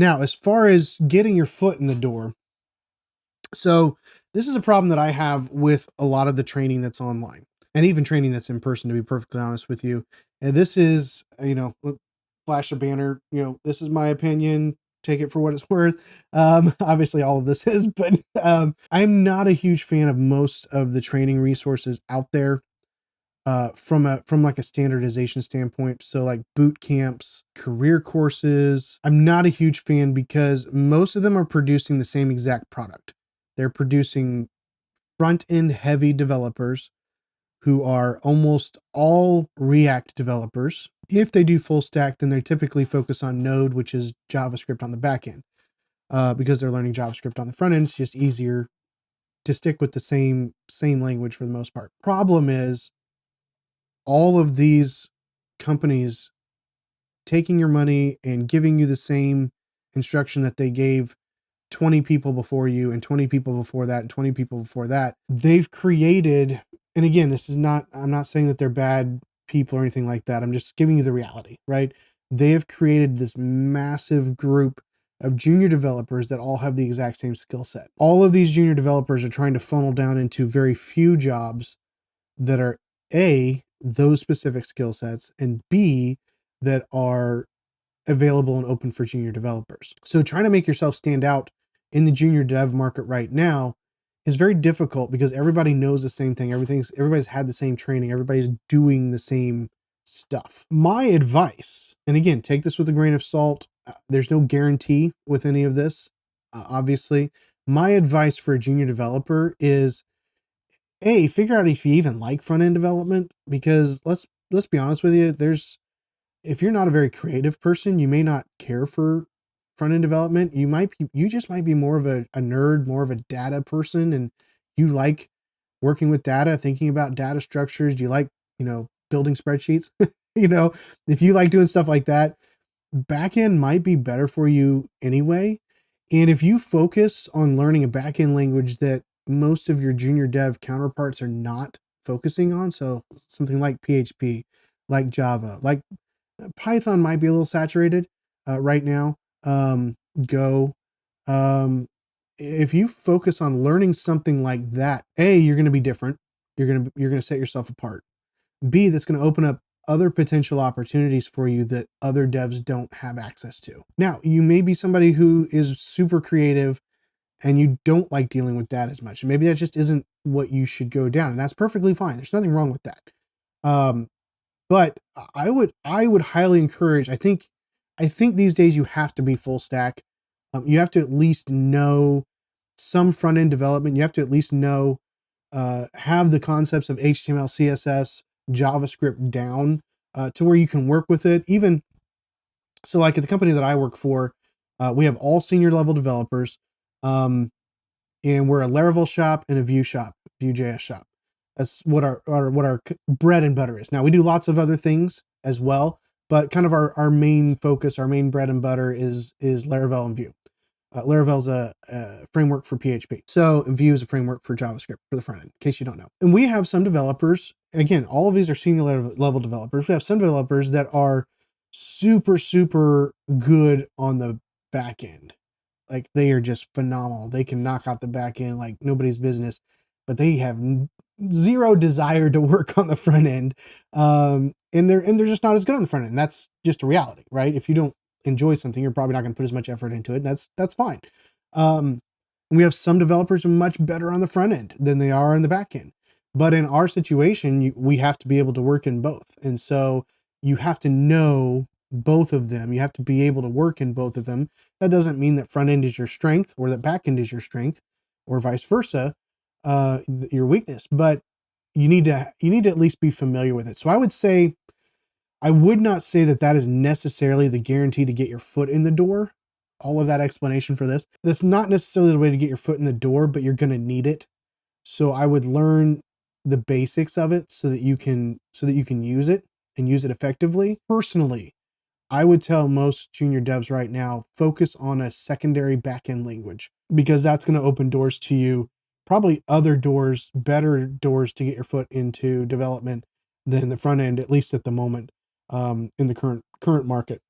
Now, as far as getting your foot in the door, so this is a problem that I have with a lot of the training that's online and even training that's in person, to be perfectly honest with you. And this is, flash a banner, this is my opinion. Take it for what it's worth. Obviously all of this is, but I'm not a huge fan of most of the training resources out there from like a standardization standpoint. So like boot camps, career courses, I'm not a huge fan because most of them are producing the same exact product. They're producing front end heavy developers who are almost all React developers. If they do full stack, then they typically focus on Node, which is JavaScript on the back end. Because they're learning JavaScript on the front end, it's just easier to stick with the same language for the most part. Problem is all of these companies taking your money and giving you the same instruction that they gave 20 people before you and 20 people before that and 20 people before that. They've created, and again, I'm not saying that they're bad people or anything like that. I'm just giving you the reality, right? They have created this massive group of junior developers that all have the exact same skill set. All of these junior developers are trying to funnel down into very few jobs that are A, those specific skill sets, and B, that are available and open for junior developers. So trying to make yourself stand out in the junior dev market right now is very difficult because everybody knows the same thing. Everybody's had the same training. Everybody's doing the same stuff. My advice, and again, take this with a grain of salt. There's no guarantee with any of this. Obviously, my advice for a junior developer is figure out if you even like front-end development, because let's be honest with you, if you're not a very creative person, you may not care for front-end development. You just might be more of a nerd, more of a data person, and you like working with data, thinking about data structures. You like, building spreadsheets. If you like doing stuff like that, backend might be better for you anyway. And if you focus on learning a backend language that most of your junior dev counterparts are not focusing on, so something like PHP, like Java, like Python might be a little saturated right now. Go. If you focus on learning something like that, you're going to be different. You're going to set yourself apart. B, that's going to open up other potential opportunities for you that other devs don't have access to. Now, you may be somebody who is super creative and you don't like dealing with data as much. And maybe that just isn't what you should go down. And that's perfectly fine. There's nothing wrong with that. But I would highly encourage, I think these days you have to be full stack. You have to at least know some front end development. You have to at least know, have the concepts of HTML, CSS, JavaScript down to where you can work with it. Even so, like at the company that I work for, we have all senior level developers, and we're a Laravel shop and a Vue.js shop. That's what our bread and butter is. Now we do lots of other things as well, but kind of our main focus, our main bread and butter is Laravel and Vue. Laravel's a framework for PHP. So, and Vue is a framework for JavaScript for the front end, in case you don't know. And we have some developers, again, all of these are senior level developers. We have some developers that are super, super good on the back end. Like they are just phenomenal. They can knock out the back end like nobody's business, but they have zero desire to work on the front end. And they're just not as good on the front end. That's just a reality, right? If you don't enjoy something, you're probably not going to put as much effort into it. That's fine. We have some developers are much better on the front end than they are on the back end. But in our situation, we have to be able to work in both. And so you have to know both of them. You have to be able to work in both of them. That doesn't mean that front end is your strength or that back end is your strength or vice versa, your weakness, but you need to at least be familiar with it. So I would not say that is necessarily the guarantee to get your foot in the door. All of that explanation for this. That's not necessarily the way to get your foot in the door, but you're going to need it. So I would learn the basics of it so that you can use it and use it effectively. Personally, I would tell most junior devs right now, focus on a secondary backend language, because that's going to open doors to you, probably other doors, better doors to get your foot into development than the front end, at least at the moment, in the current market.